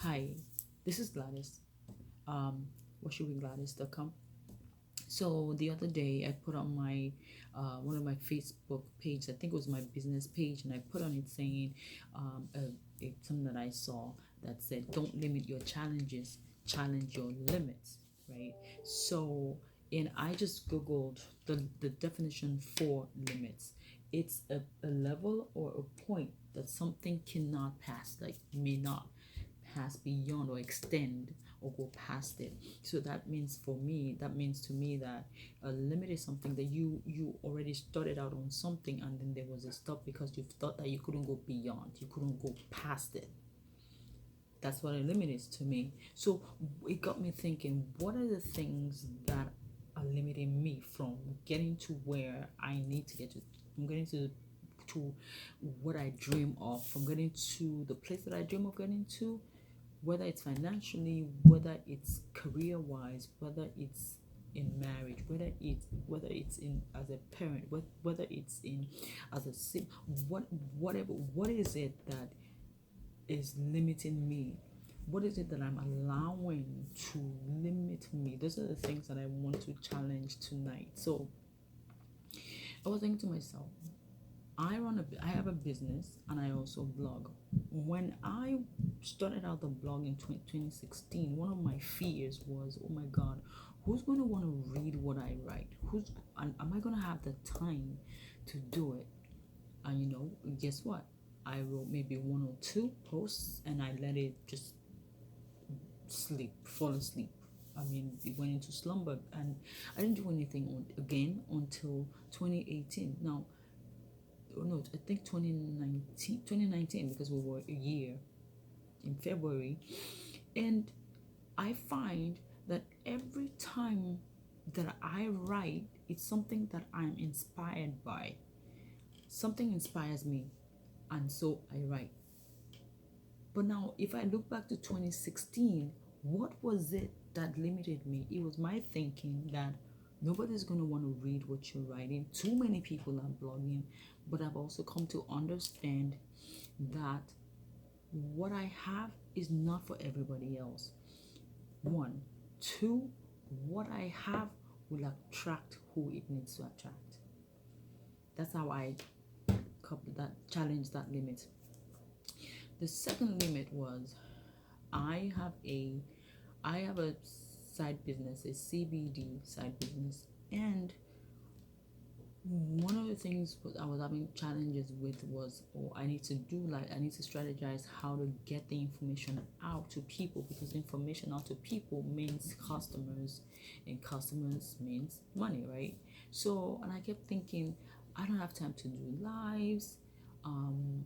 Hi, this is Gladys, worshipwithgladys.com. So the other day I put on my one of my Facebook page, I think it was my business page, and I put on it saying something that I saw that said, "Don't limit your challenges, challenge your limits." Right. So, and I just googled the definition for limits. It's a level or a point that something cannot pass, like may not pass beyond or extend or go past it. So that means to me that a limit is something that you already started out on something, and then there was a stop because you thought that you couldn't go beyond, you couldn't go past it. That's what a limit is to me. So it got me thinking, what are the things that are limiting me from getting to where I need to get to? I'm getting to what I dream of, from getting to the place that I dream of getting to, whether it's financially, whether it's career wise, whether it's in marriage, whether it's in as a parent, whether it's in as a sim, whatever. What is it that is limiting me? What is it that I'm allowing to limit me? Those are the things that I want to challenge tonight. So I was thinking to myself, I have a business and I also blog. When I started out the blog in 2016, one of my fears was, oh my God, who's going to want to read what I write? Am I going to have the time to do it? And guess what? I wrote maybe one or two posts and I let it just fall asleep. I mean, it went into slumber, and I didn't do anything again until 2018. Now, oh no, I think 2019, because we were a year in February. And I find that every time that I write, it's something that I'm inspired by. Something inspires me, and so I write. But now, if I look back to 2016, what was it that limited me? It was my thinking that nobody's going to want to read what you're writing. Too many people are blogging. But I've also come to understand that what I have is not for everybody else. One. Two, what I have will attract who it needs to attract. That's how I challenge that limit. The second limit was I have a side business, a CBD side business, and one of the things I was having challenges with was, I need to strategize how to get the information out to people, because information out to people means customers, and customers means money, right? So, and I kept thinking, I don't have time to do lives. Um,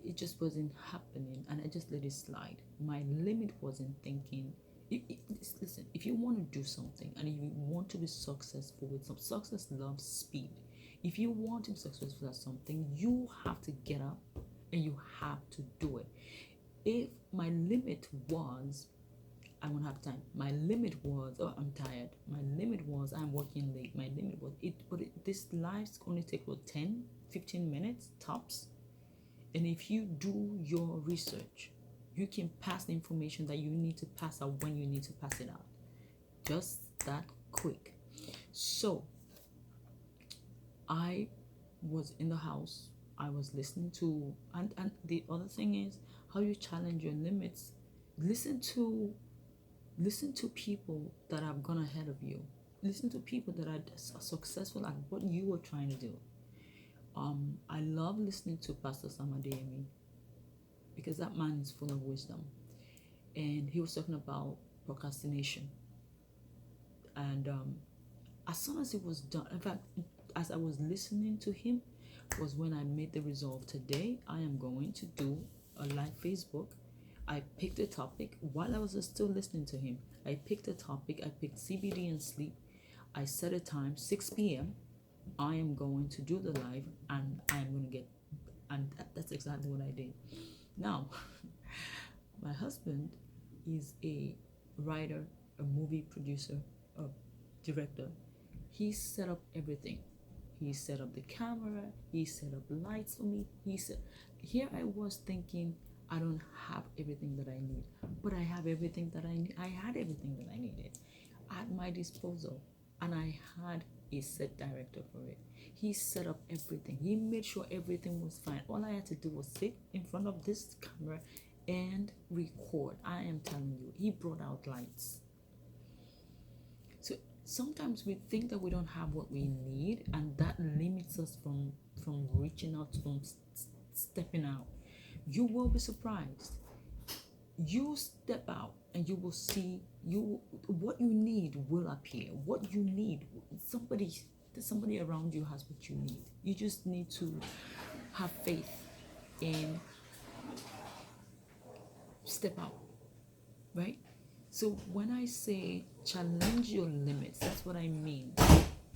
it just wasn't happening, and I just let it slide. My limit wasn't thinking. Listen, if you want to do something and you want to be successful with some success, loves speed. If you want to be successful at something, you have to get up and you have to do it. If my limit was, I won't have time. My limit was, oh, I'm tired. My limit was, I'm working late. My limit was this live's only take 10, 15 minutes tops. And if you do your research, you can pass the information that you need to pass out when you need to pass it out. Just that quick. So I was in the house. I was listening to, and the other thing is how you challenge your limits. Listen to people that have gone ahead of you. Listen to people that are successful at what you were trying to do. I love listening to Pastor Adeyemi, because that man is full of wisdom, and he was talking about procrastination. And as soon as it was done, in fact, as I was listening to him, was when I made the resolve. Today, I am going to do a live Facebook. I picked a topic while I was still listening to him. I picked a topic. I picked CBD and sleep. I set a time, 6 p.m. I am going to do the live, and I'm going to get, and that's exactly what I did. Now, my husband is a writer, a movie producer, a director. He set up everything. He set up the camera. He set up lights for me. Here I was thinking, I don't have everything that I need, but I have everything that I need. I had everything that I needed at my disposal, and I had a set director for it. He set up everything. He made sure everything was fine. All I had to do was sit in front of this camera and record. I am telling you, he brought out lights. So sometimes we think that we don't have what we need, and that limits us from reaching out, from stepping out. You will be surprised. You step out and you will see, you what you need will appear. What you need, somebody around you has what you need. You just need to have faith and step out, right? So when I say challenge your limits, that's what I mean,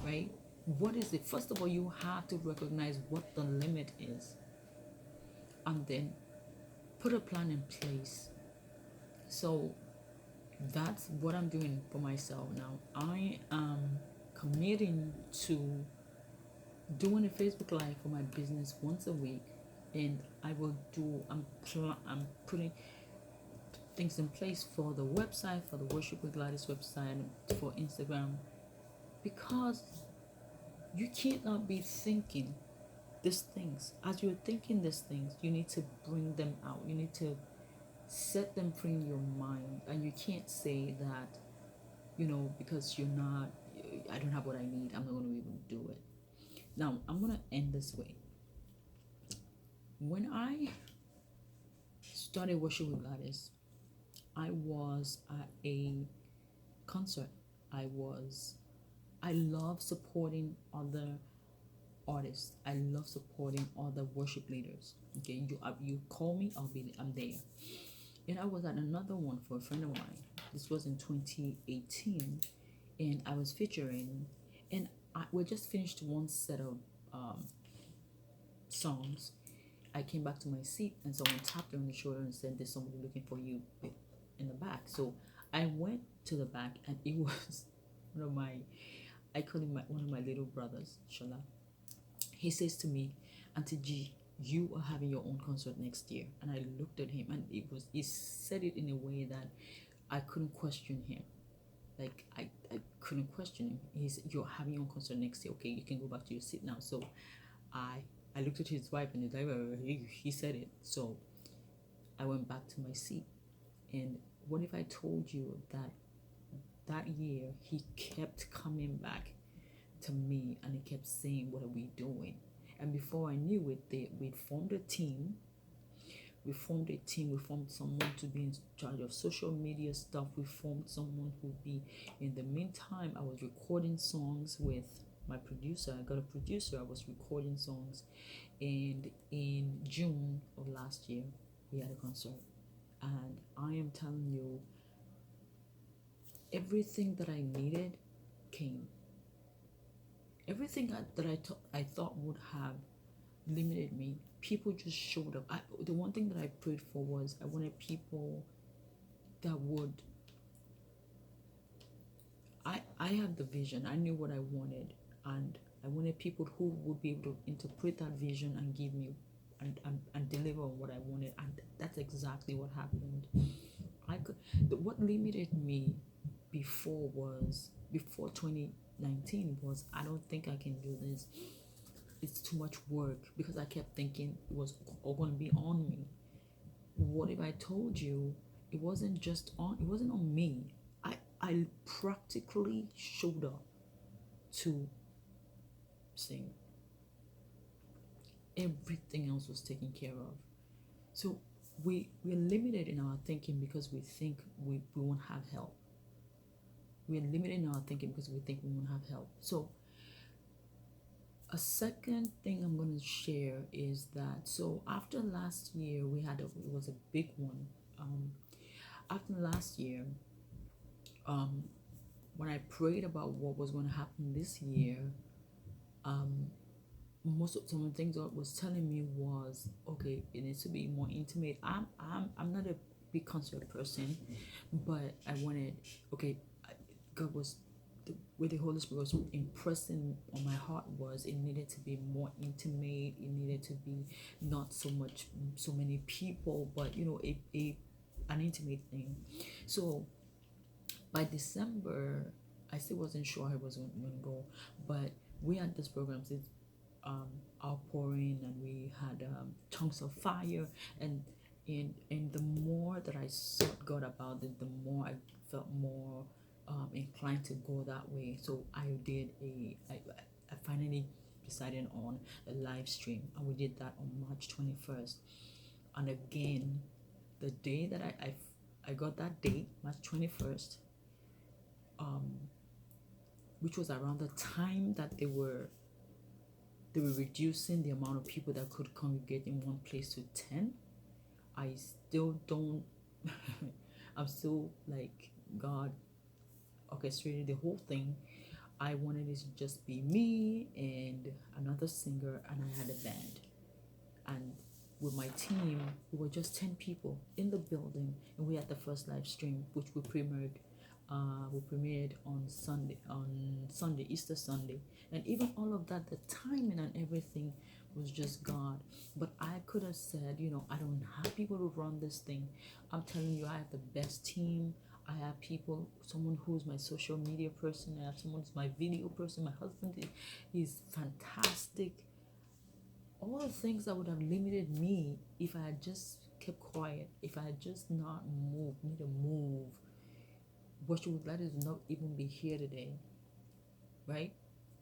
right? What is it? First of all, you have to recognize what the limit is, and then put a plan in place. So that's what I'm doing for myself now. I am committing to doing a Facebook Live for my business once a week, and I will do. I'm putting things in place for the website, for the Worship with Gladys website, for Instagram, because you cannot be thinking these things. As you're thinking these things, you need to bring them out. You need to set them free in your mind, and you can't say that, because you're not, I don't have what I need, I'm not going to be able to do it. Now I'm going to end this way. When I started Worship with Gladys, I was at a concert. I love supporting other artists. I love supporting other worship leaders. Okay, you call me, I'm there. And I was at another one for a friend of mine. This was in 2018, and I was featuring, and we just finished one set of songs. I came back to my seat, and someone tapped her on the shoulder and said, "There's somebody looking for you in the back." So I went to the back, and it was I call him one of my little brothers, Shala. He says to me, "Auntie G, you are having your own concert next year." And I looked at him, and he said it in a way that I couldn't question him. Like I couldn't question him. He said, "You're having your own concert next year. Okay, you can go back to your seat now." So I looked at his wife, and he's like, he said it. So I went back to my seat. And what if I told you that year he kept coming back to me, and he kept saying, "What are we doing?" And before I knew it, we formed a team. We formed someone to be in charge of social media stuff. We formed someone who'd be, in the meantime, I was recording songs with my producer. I got a producer. I was recording songs. And in June of last year, we had a concert. And I am telling you, everything that I needed came. Everything that I thought would have limited me, people just showed up. The one thing that I prayed for was I wanted people that would. I had the vision. I knew what I wanted, and I wanted people who would be able to interpret that vision and give me and deliver on what I wanted, and that's exactly what happened. What limited me before 2019 was, I don't think I can do this. It's too much work, because I kept thinking it was all going to be on me. What if I told you it wasn't on me? I practically showed up to sing. Everything else was taken care of. So we're limited in our thinking because we think we won't have help. We're limited in our thinking because we think we won't have help. So a second thing I'm going to share is that, so after last year, it was a big one. After last year, when I prayed about what was going to happen this year, most of some of the things God was telling me was, okay, it needs to be more intimate. I'm not a big concert person, but I wanted, okay, God was where the Holy Spirit was impressing on my heart was it needed to be more intimate. It needed to be not so many people, but an intimate thing. So by December, I still wasn't sure I was going to go, but we had this program, this um, outpouring, and we had tongues of fire, and the more that I sought God about it, the more I felt more inclined to go that way. So I finally decided on a live stream, and we did that on March 21st. And again, the day that I got that date, March 21st, which was around the time that they were reducing the amount of people that could congregate in one place to 10. I still don't I'm still like, God orchestrated the whole thing. I wanted it to just be me and another singer, and I had a band. And with my team, we were just 10 people in the building, and we had the first live stream, which we premiered on Sunday, Easter Sunday. And even all of that, the timing and everything was just God. But I could have said, I don't have people to run this thing. I'm telling you, I have the best team. I have people, someone who's my social media person. I have someone who's my video person. My husband is fantastic. All the things that would have limited me if I had just kept quiet, if I had just not made a move, Worship with Gladys would not even be here today, right?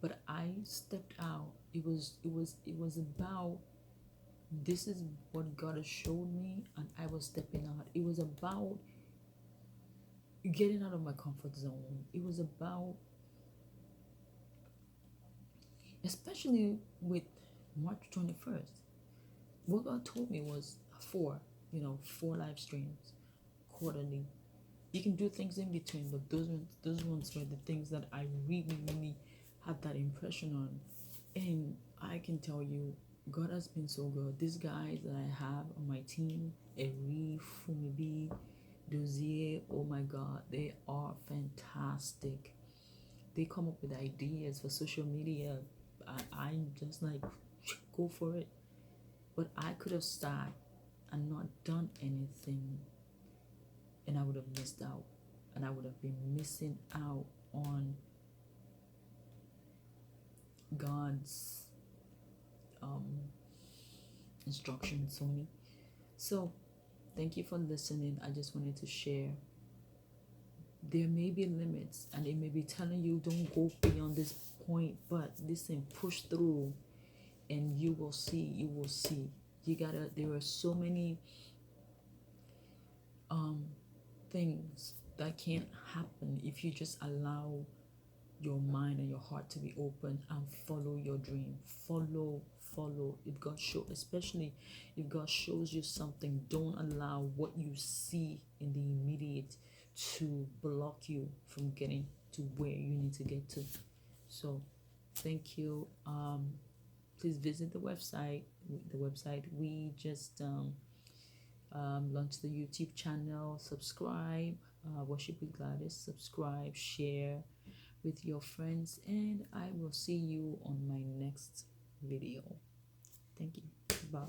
But I stepped out. It was about, this is what God has showed me, and I was stepping out. It was about getting out of my comfort zone. It was about, especially with March 21st, what God told me was four live streams quarterly. You can do things in between, but those ones were the things that I really, really had that impression on. And I can tell you, God has been so good. These guys that I have on my team, Eri, Fumibi, Dozier, oh my God, they are fantastic. They come up with ideas for social media. I'm just like, go for it. But I could have sat and not done anything, and I would have missed out. And I would have been missing out on God's instruction, Sony. So thank you for listening. I just wanted to share. There may be limits, and it may be telling you don't go beyond this point, but listen, push through, and you will see. There are so many things that can't happen if you just allow your mind and your heart to be open and follow your dream. Follow. If God especially if God shows you something, don't allow what you see in the immediate to block you from getting to where you need to get to. So thank you. Please visit the website. We just launch the YouTube channel. Subscribe, Worship with Gladys. Subscribe, share with your friends, and I will see you on my next video. Thank you. Bye.